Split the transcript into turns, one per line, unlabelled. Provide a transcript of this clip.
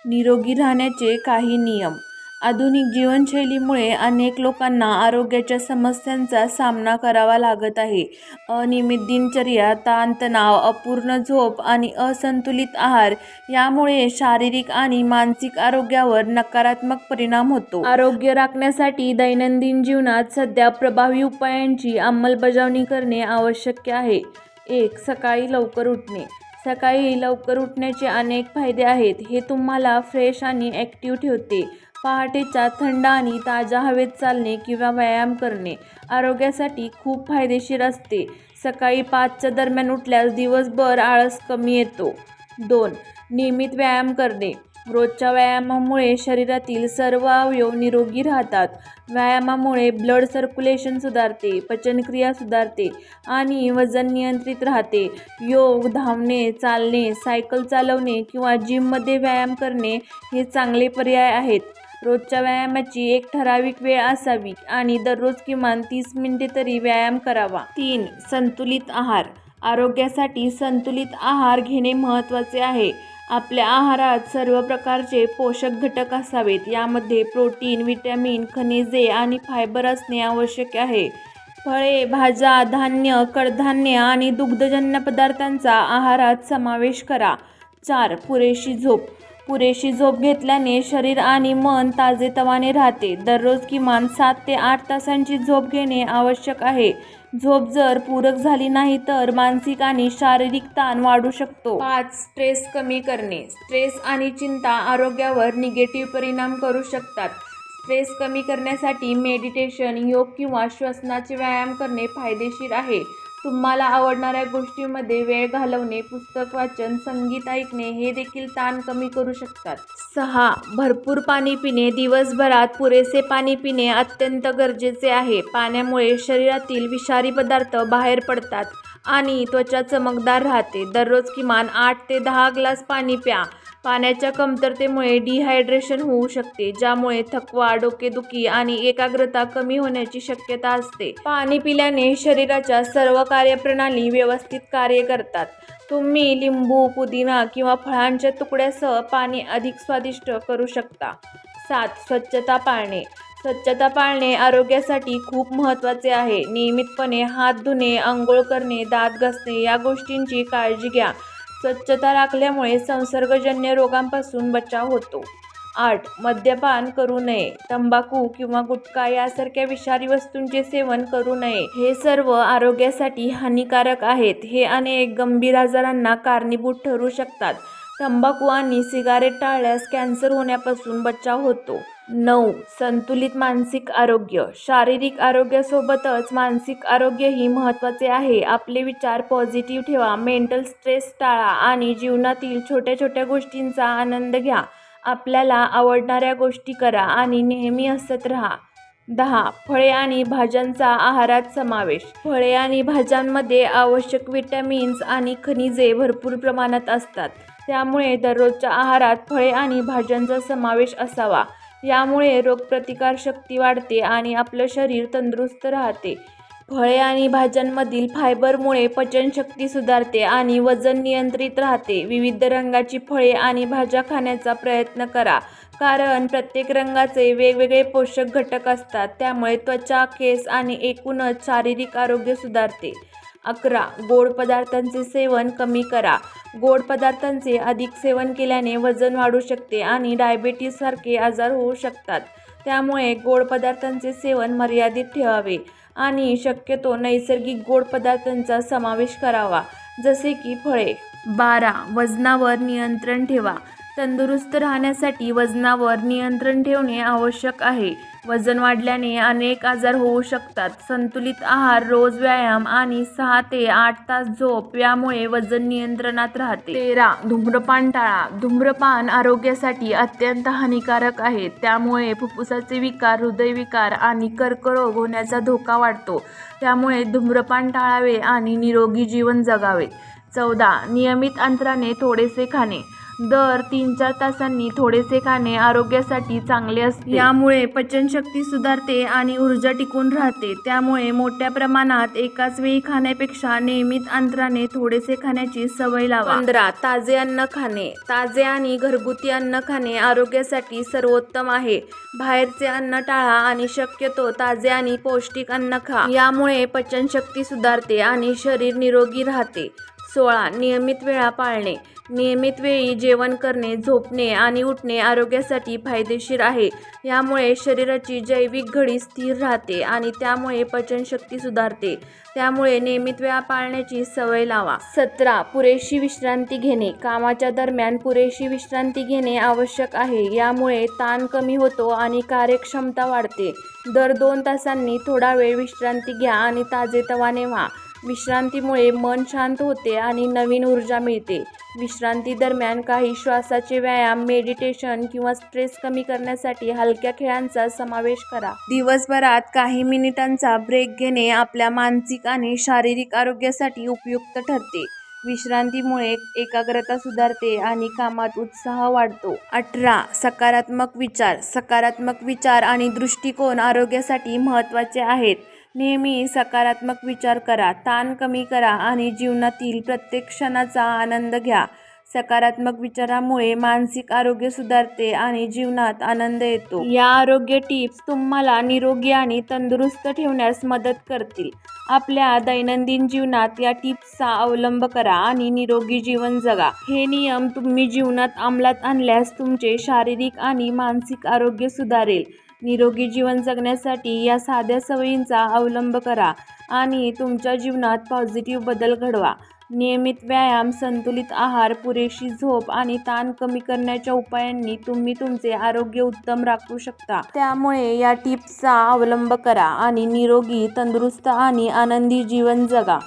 निरोगी राहण्याचे काही नियम. आधुनिक जीवनशैलीमुळे अनेक लोकांना आरोग्याच्या समस्यांचा सामना करावा लागत आहे. अनियमित दिनचर्या, ताणतणाव, अपूर्ण झोप आणि असंतुलित आहार यामुळे शारीरिक आणि मानसिक आरोग्यावर नकारात्मक परिणाम होतो. आरोग्य राखण्यासाठी दैनंदिन जीवनात सध्या प्रभावी उपायांची अंमलबजावणी करणे आवश्यक आहे. 1. सकाळी लवकर उठणे. सकाळी लवकर उठण्याचे अनेक फायदे आहेत. हे तुम्हाला फ्रेश आणि ॲक्टिव्ह ठेवते. पहाटेच्या थंड आणि ताज्या हवेत चालणे किंवा व्यायाम करणे आरोग्यासाठी खूप फायदेशीर असते. सकाळी 5च्या दरम्यान उठल्यास दिवसभर आळस कमी येतो. 2. नियमित व्यायाम करणे. रोजच्या व्यायामामुळे शरीरातील सर्व अवयव निरोगी राहतात. व्यायामामुळे ब्लड सर्क्युलेशन सुधारते, पचनक्रिया सुधारते आणि वजन नियंत्रित राहते. योग, धावणे, चालणे, सायकल चालवणे किंवा जिममध्ये व्यायाम करणे हे चांगले पर्याय आहेत. रोजच्या व्यायामाची एक ठराविक वेळ असावी आणि दररोज किमान 30 मिनिटे तरी व्यायाम करावा. 3. संतुलित आहार. आरोग्यासाठी संतुलित आहार घेणे महत्त्वाचे आहे. आपल्या आहारात सर्व प्रकारचे पोषक घटक असावेत. यामध्ये प्रोटीन, व्हिटॅमिन, खनिजे आणि फायबर असणे आवश्यक आहे. फळे, भाज्या, धान्य, कडधान्य आणि दुग्धजन्य पदार्थांचा आहारात समावेश करा. 4. पुरेशी झोप. पुरेशी झोप घेतल्याने शरीर आणि मन ताजेतवाने राहते. दररोज किमान 7 ते 8 तासांची झोप घेणे आवश्यक आहे. झोप जर पूरक झाली नाही तर मानसिक आणि शारीरिक ताण वाढू शकतो. 5. स्ट्रेस कमी करणे. स्ट्रेस आणि चिंता आरोग्यावर निगेटिव्ह परिणाम करू शकतात. स्ट्रेस कमी करण्यासाठी मेडिटेशन, योग किंवा श्वसनाचे व्यायाम करणे फायदेशीर आहे. तुम्हाला आवडणाऱ्या गोष्टींमध्ये वेळ घालवणे, पुस्तक वाचन, संगीत ऐकणे हे देखील ताण कमी करू शकतात. 6. भरपूर पाणी पिणे. दिवसभरात पुरेसे पाणी पिणे अत्यंत गरजेचे आहे. पाण्यामुळे शरीरातील विषारी पदार्थ बाहेर पडतात आणि त्वचा चमकदार राहते. दररोज किमान 8 ते 10 ग्लास पाणी प्या. पाण्याच्या कमतरतेमुळे डिहायड्रेशन होऊ शकते, ज्यामुळे थकवा, डोकेदुखी आणि एकाग्रता कमी होण्याची शक्यता असते. पाणी पिल्याने शरीराच्या सर्व कार्यप्रणाली व्यवस्थित कार्य करतात. तुम्ही लिंबू, पुदिना किंवा फळांच्या तुकड्यासह पाणी अधिक स्वादिष्ट करू शकता. 7. स्वच्छता पाळणे. स्वच्छता पाळणे आरोग्यासाठी खूप महत्त्वाचे आहे. नियमितपणे हात धुणे, अंघोळ करणे, दात घासणे या गोष्टींची काळजी घ्या. स्वच्छता राखल्यामुळे संसर्गजन्य रोगांपासून बचाव होतो. 8. मद्यपान करू नये. तंबाखू किंवा गुटखा यासारख्या विषारी वस्तूंचे सेवन करू नये. हे सर्व आरोग्यासाठी हानिकारक आहेत. हे अनेक गंभीर आजारांना कारणीभूत ठरू शकतात. तंबाखू आणि सिगारेट टाळल्यास कॅन्सर होण्यापासून बचाव होतो. 9. संतुलित मानसिक आरोग्य. शारीरिक आरोग्यासोबतच मानसिक आरोग्यही महत्त्वाचे आहे. आपले विचार पॉझिटिव्ह ठेवा, मेंटल स्ट्रेस टाळा आणि जीवनातील छोट्या छोट्या गोष्टींचा आनंद घ्या. आपल्याला आवडणाऱ्या गोष्टी करा आणि नेहमी हसत राहा. 10. फळे आणि भाज्यांचा आहारात समावेश. फळे आणि भाज्यांमध्ये आवश्यक विटॅमिन्स आणि खनिजे भरपूर प्रमाणात असतात. त्यामुळे दररोजच्या आहारात फळे आणि भाज्यांचा समावेश असावा. यामुळे रोगप्रतिकारशक्ती वाढते आणि आपलं शरीर तंदुरुस्त राहते. फळे आणि भाज्यांमधील फायबरमुळे पचनशक्ती सुधारते आणि वजन नियंत्रित राहते. विविध रंगाची फळे आणि भाज्या खाण्याचा प्रयत्न करा, कारण प्रत्येक रंगाचे वेगवेगळे पोषक घटक असतात. त्यामुळे त्वचा, केस आणि एकूणच शारीरिक आरोग्य सुधारते. 11. गोड पदार्थांचे सेवन कमी करा. गोड पदार्थांचे अधिक सेवन केल्याने वजन वाढू शकते आणि डायबिटीजसारखे आजार होऊ शकतात. त्यामुळे गोड पदार्थांचे सेवन मर्यादित ठेवावे आणि शक्यतो नैसर्गिक गोड पदार्थांचा समावेश करावा, जसे की फळे. 12. वजनावर नियंत्रण ठेवा. तंदुरुस्त राहण्यासाठी वजनावर नियंत्रण ठेवणे आवश्यक आहे. वजन वाढल्याने अनेक आजार होऊ शकतात. संतुलित आहार, रोज व्यायाम आणि 6 ते 8 तास झोप यामुळे वजन नियंत्रणात राहते. 13. धूम्रपान टाळा. धूम्रपान आरोग्यासाठी अत्यंत हानिकारक आहे. त्यामुळे फुफ्फुसाचे विकार, हृदयविकार आणि कर्करोग होण्याचा धोका वाढतो. त्यामुळे धूम्रपान टाळावे आणि निरोगी जीवन जगावे. 14. नियमित अंतराने थोडेसे खाणे. दर 3-4 तासांनी थोडेसे खाणे आरोग्यासाठी चांगले असते. यामुळे पचनशक्ती सुधारते आणि ऊर्जा टिकून राहते. त्यामुळे मोठ्या प्रमाणात एकाच वेळी खाण्यापेक्षा नियमित अंतराने थोडेसे खाण्याची सवय लावा. 15. ताजे अन्न खाणे. ताजे आणि घरगुती अन्न खाणे आरोग्यासाठी सर्वोत्तम आहे. बाहेरचे अन्न टाळा आणि शक्यतो ताजे आणि पौष्टिक अन्न खा. यामुळे पचनशक्ती सुधारते आणि शरीर निरोगी राहते. 16. नियमित वेळा पाळणे. नियमित वेळी जेवण करणे, झोपणे आणि उठणे आरोग्यासाठी फायदेशीर आहे. यामुळे शरीराची जैविक घडी स्थिर राहते आणि त्यामुळे पचनशक्ती सुधारते. त्यामुळे नियमित वेळा पाळण्याची सवय लावा. 17. पुरेशी विश्रांती घेणे. कामाच्या दरम्यान पुरेशी विश्रांती घेणे आवश्यक आहे. यामुळे ताण कमी होतो आणि कार्यक्षमता वाढते. दर 2 तासांनी थोडा वेळ विश्रांती घ्या आणि ताजेतवाने व्हा. विश्रांतीमुळे मन शांत होते आणि नवीन ऊर्जा मिळते. विश्रांती दरम्यान काही श्वासाचे व्यायाम, मेडिटेशन किंवा स्ट्रेस कमी करण्यासाठी हलक्या खेळांचा समावेश करा. दिवसभरात काही मिनिटांचा ब्रेक घेणे आपल्या मानसिक आणि शारीरिक आरोग्यासाठी उपयुक्त ठरते. विश्रांतीमुळे एकाग्रता सुधारते आणि कामात उत्साह वाढतो. 18. सकारात्मक विचार. सकारात्मक विचार आणि दृष्टिकोन आरोग्यासाठी महत्त्वाचे आहेत. नेहमी सकारात्मक विचार करा, ताण कमी करा आणि जीवनातील प्रत्येक क्षणाचा आनंद घ्या. सकारात्मक विचारामुळे मानसिक आरोग्य सुधारते आणि जीवनात आनंद येतो. या आरोग्य टिप्स तुम्हाला निरोगी आणि तंदुरुस्त ठेवण्यास मदत करतील. आपल्या दैनंदिन जीवनात या टिप्सचा अवलंब करा आणि निरोगी जीवन जगा. हे नियम तुम्ही जीवनात अंमलात आणल्यास तुमचे शारीरिक आणि मानसिक आरोग्य सुधारेल. निरोगी जीवन जगण्यासाठी या साध्या सवयींचा अवलंब करा आणि तुमच्या जीवनात पॉझिटिव्ह बदल घडवा. नियमित व्यायाम, संतुलित आहार, पुरेशी झोप आणि ताण कमी करण्याच्या उपायांनी तुम्ही तुमचे आरोग्य उत्तम राखू शकता. त्यामुळे या टिप्सचा अवलंब करा आणि निरोगी, तंदुरुस्त आणि आनंदी जीवन जगा.